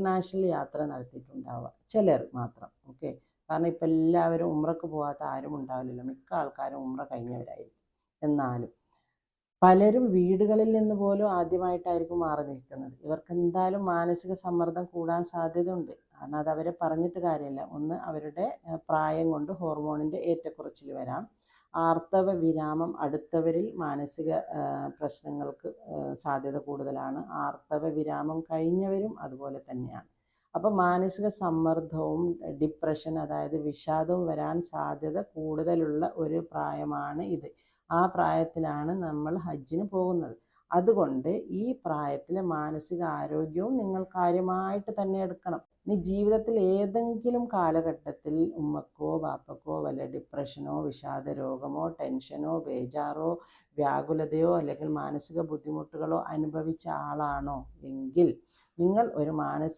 International യാത്ര നടത്തിയിട്ടുണ്ടാവുക, ചിലർ മാത്രം. ഓക്കെ, കാരണം ഇപ്പം എല്ലാവരും ഉംറക്ക് പോകാത്ത ആരും ഉണ്ടാവില്ലല്ലോ, മിക്ക ആൾക്കാരും ഉംറ കഴിഞ്ഞവരായിരിക്കും. എന്നാലും പലരും വീടുകളിൽ നിന്ന് പോലും ആദ്യമായിട്ടായിരിക്കും മാറി നിൽക്കുന്നത്. ഇവർക്ക് എന്തായാലും മാനസിക സമ്മർദ്ദം കൂടാൻ സാധ്യതയുണ്ട്. കാരണം അത് അവരെ പറഞ്ഞിട്ട് കാര്യമില്ല. ഒന്ന്, അവരുടെ പ്രായം കൊണ്ട് ഹോർമോണിൻ്റെ ഏറ്റക്കുറച്ചിൽ വരാം. ആർത്തവ വിരാമം അടുത്തവരിൽ മാനസിക പ്രശ്നങ്ങൾക്ക് സാധ്യത കൂടുതലാണ്. ആർത്തവ വിരാമം കഴിഞ്ഞവരും അതുപോലെ തന്നെയാണ്. അപ്പം മാനസിക സമ്മർദ്ദവും ഡിപ്രഷൻ, അതായത് വിഷാദവും വരാൻ സാധ്യത കൂടുതലുള്ള ഒരു പ്രായമാണ് ഇത്. ആ പ്രായത്തിലാണ് നമ്മൾ ഹജ്ജിന് പോകുന്നത്. അതുകൊണ്ട് ഈ പ്രായത്തിലെ മാനസിക ആരോഗ്യവും നിങ്ങൾ കാര്യമായിട്ട് തന്നെ എടുക്കണം. ഇനി ജീവിതത്തിൽ ഏതെങ്കിലും കാലഘട്ടത്തിൽ ഉമ്മക്കോ ബാപ്പക്കോ വല്ല ഡിപ്രഷനോ വിഷാദ രോഗമോ ടെൻഷനോ ബേജാറോ വ്യാകുലതയോ അല്ലെങ്കിൽ മാനസിക ബുദ്ധിമുട്ടുകളോ അനുഭവിച്ച ആളാണോ എങ്കിൽ നിങ്ങൾ ഒരു